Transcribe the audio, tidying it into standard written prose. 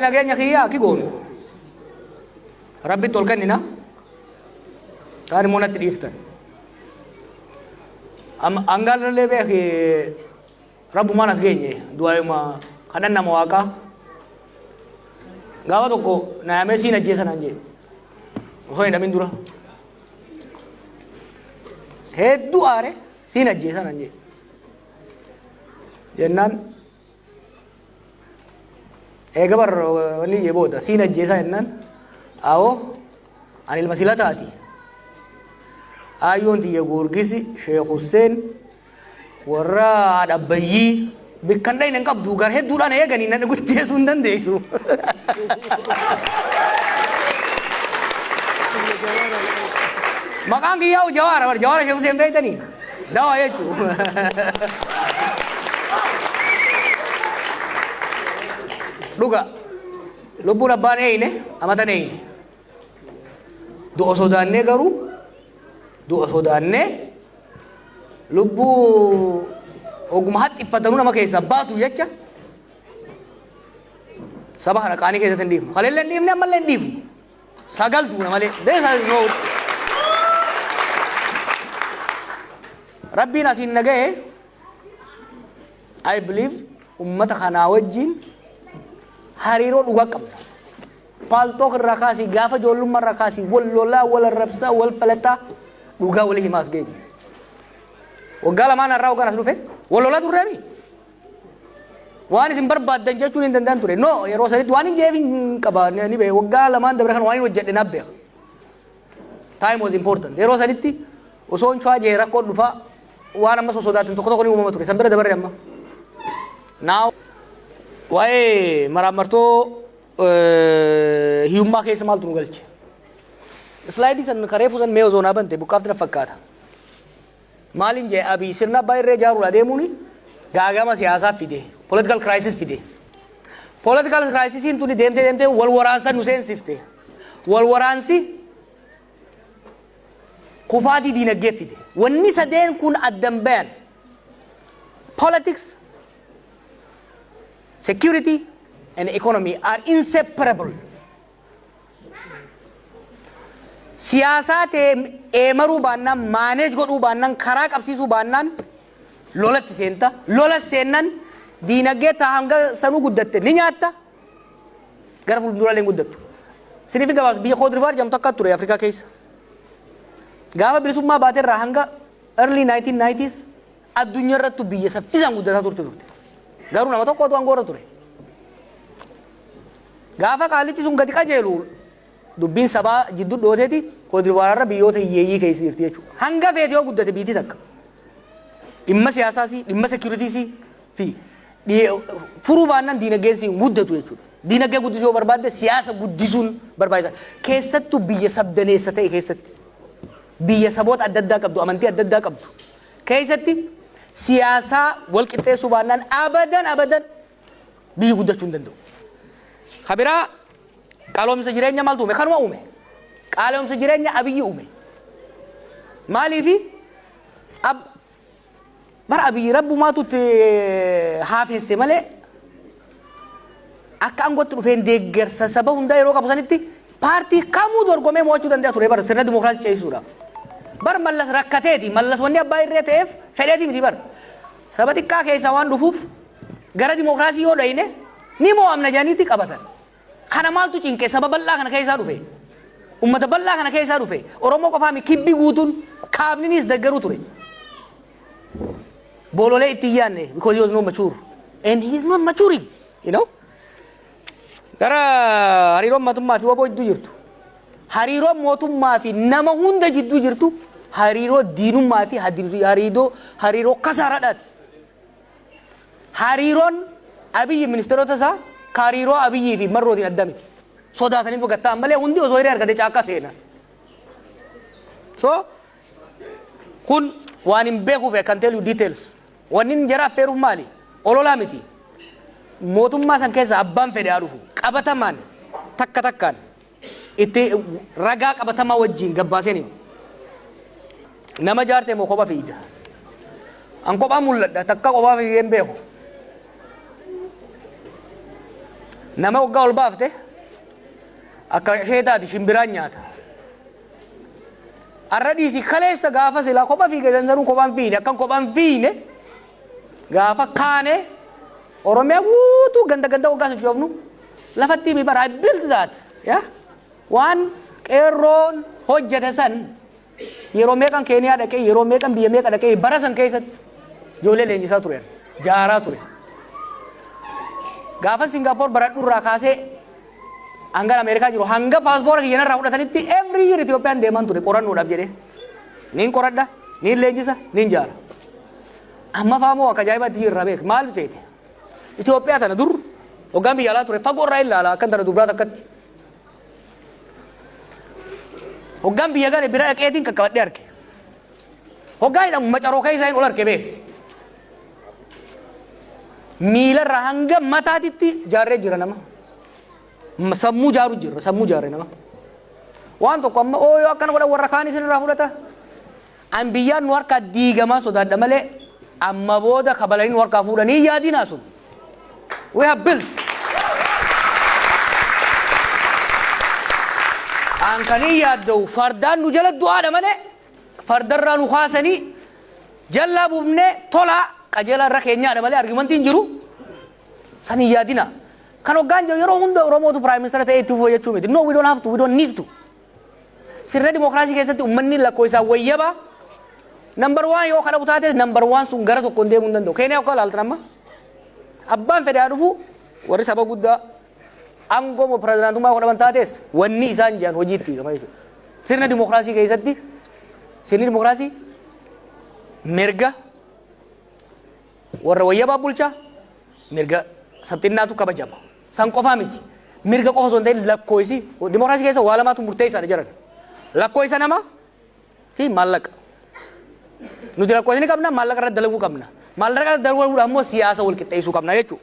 waa'ee nageenya kiyyaa akki goonu rabbitti ol kennina kaan immoo natti dhiiftan angaallee beeki rabbumaan as geenye du'aayuma kadhannama waaqaa gaafa tokko naamee siin ajjeesan an jee osoo hin dhamin dura hedduu aare siin ajjeesan an jee jennaan eega bar wanni jee booda siin ajjeesan jennaan awoo ani ilma sila taati ayyoon tiyya Goorgisi Sheekh Hussein warra adabbayyii bikkan dhayne hin qabdu gar hedduudhaan eeganii nan guddeessuu hin dandeessu maqaan kiyyaa'u Jawaara Sheekh Hussein beektanii dawaa jechuu dhuga lubbuun abbaan eeyne amatan eeyne du'a sodaannee garuu du'a sodaannee lubbuu oguma haxxiffatanuu nama keessaa baatu jecha saba kana qaanii keessatti hin dhiifnu kaleellee hin dhiifne ammallee hin dhiifnu sagal duuna malee rabbiin asiin naga'e I believe ummata kanaa wajjin hariiroo dhugaa qabna paaltook irraa kaasii gaafa ijoollummaa irraa kaasii wal lolaa wal arrabsaa wal falataa dhugaa walii himaas geenye waggaa lamaan irraa waggaan as dhufe wal lolaa turreemi waan isin barbaaddan jechuun hin danda'an ture no yeroo sanitti waan hin jeefin qaba ni bee waggaa lamaan dabre kan waan hin hojjedhe naaf beeka time was important yeroo sanitti osoo hin chaajee rakkoo dhufaa waan amma sosodaatin tokko tokko ni uumama ture san bira dabarre amma now waa'ee maraamartoo hiyyummaa keessa maaltu nu galche slaayidii san karee fuusan mee ozoonaa bante buqqaafti na fakkaata maalin jee abii sirna abbaa irree jaaruudha deemuuni gaagama siyaasaa fide political crisis fide political crisisiin tuni deemtee wal waraansa nu seensifte wal waraansi kufaatii diinagdee fide wanni sadeen kun addan bayan politics security and economy are inseparable siyaasaa ta'e eemaruu baannaan maaneej godhuu baannaan karaa qabsiisuu baannaan lolatti seenta lola seennan diinagdee taa hanga sanuu guddatte ni nyaatta gara fuulduraalee guddattu siniif gabaabsa biyya Koodirivaar jedhamtu akka ture Afrikaa keessa gaafa bilisummaa baateerraa hanga early 1990s addunyaa irratti biyya saffisaan guddataa turte garuu nama tokkotu aangoorra ture gaafa qaalichi sun gadi qajeelu dubbiin sabaa jidduu dhooteeti Koodirivaararra biyyoota hiyyeeyyii keessa jirti jechuudha hanga feete yoo guddate biitii takka dhimma siyaasaasi dhimma sekiyuritiisi fi furuu baannaan diinagdeen guddatu jechuudha diinagdee guddisuu yoo barbaadde siyaasa guddisuun barbaachisaa keessattuu biyya sabdaneessa ta'e keessatti biyya saboota adda addaa qabdu amantii adda addaa qabdu keessatti siyaasaa wal qixxeessuu baannaan abadan biyyi guddachuu hin danda'u. Kabiraa qaaloomsa jireenya maaltu uume kanuma uume qaaloomsa jireenya abiyyi uume maaliifi bara abiyyi rabbumaatutti haafeesse malee akka aangootti dhufeen deeggarsa saba hundaa yeroo qabu sanitti paartii kamuu dorgomee mo'achuu danda'a ture bara sirna dimookiraasii ceesisuudhaaf bar mallas rakkateeti mallas wanni abbaa irree ta'eef fedheeti miti bar saba xiqqaa keessaa waan dhufuuf gara dimookiraasii yoo dhayne ni mo'amna jedhaniitti qabatan kana maaltu cinqee saba bal'aa kana keessaa dhufe ummata bal'aa kana keessaa dhufe oromoo qofaami kibbi guutuun kaabninis deggeruu ture boololee itti yaanne because he was not mature and he is not maturing you know gara hariiroon mootummaa fi waboo jidduu jirtu hariiroon mootummaa fi nama hunda jidduu jirtu hariiroo diinummaa fi hariiroo kasaaraadhaati hariiroon abiyyi ministeerota isaa hariiroo abiyyii fi marrootiin adda miti sodaatanii bogattaa malee hundi osoo hiree argate caakka seena so kun waan hin beekuuf I can tell you details wanni jara affeeruuf maali ololaa miti mootummaa san keessa abbaan fedhe haa dhufu qabatamaan takkaan itti ragaa qabatamaa wajjin gabbaaseen nama jaarte moo kophaa fiida an kophaa mul'adha takka kophaa fiigeen beeku nama waggaa ol baafte akka heetaati shimbiraan nyaata. Arra dhiisi kaleessa gaafa silaa kopha fiige sansanuu kophaan fiine akkan kophaan fiine gaafa kaane Oromiyaa guutuu ganda waggaa sochoofnu lafatti mi bara I built that yaa waan qeerroon hojjete san yeroo meeqan Keeniyaa dhaqee yeroo meeqan biyya meeqa dhaqee bara san keessatti ijoollee leenjisaa turan jaaraa ture. Gaafa Singapore baradhu irraa kaasee hanga Ameerikaa jiru hanga paaspoora kiyyan irraa fudhatanitti every year Itoophiyaan deeman ture qorannoodhaaf jedhee niin qoradha niin leenjisa niin jaara. Amma faamoo akka ajaa'ibaatti irraa beek maal seete Itoophiyaa tana dur hoggaan biyya alaa ture fagoo irraa ilaala akkan tana dubraa takkatti. Hoggaan biyya gane bira dhaqeetiin qaqqabadhee arge. Hoggaan hidhamu macaroo keessaa hin ol arge beek. Miila irraa hanga mataatitti jaarree jira nama. Sammuu jaaru jira sammuu jaarree nama. Waan tokko amma ooyoo akkana godhan warra kaan isin irraa fudhata. An biyyaan nu harkaa diigamaa sodaadha malee amma booda kabalanii nu harkaa fuudhanii yaadinaa sun. We have built. An kanii yaadda'u fardaan nu jala du'aadha malee fardarraa nu kaasanii jallaa buufnee tolaa qajeelaa irra keenyaadha malee argumentiin jiru san hin yaadina. Kan hoggaan jiru yeroo hunda Oromootu Prime Minister ta'ee itti fufuu jechuu miti. No, we don't have to, we don't need to. Sirna dimookiraasii keessatti uummanni lakkoo isaa wayyaba. Number 1 yoo kana butaates number 1 sun gara tokkoon deemuu hin danda'u. Keeniyaa akka ilaaltan amma abbaan fedhaa dhufu warri saba guddaa aangoo pirezidaantummaa godhaman taates wanni isaan jiran hojiitti gama jechuudha. Sirna dimookiraasii keessatti sirni dimookiraasii mirga warra wayyabaa bulchaa mirga sabxinnaatu kabajama. San qofaa miti. Mirga qofa osoo hin ta'in lakkooyisi dimookiraasii keessa waa lamaatu murteessaadha jiran. Lakkooyisa namaa fi maallaqa. Nuti lakkooyisni qabna maallaqa irratti dalaguu qabna. Maallaqa irratti dalaguudhaan immoo siyaasa wal qixxeessuu qabna jechuudha.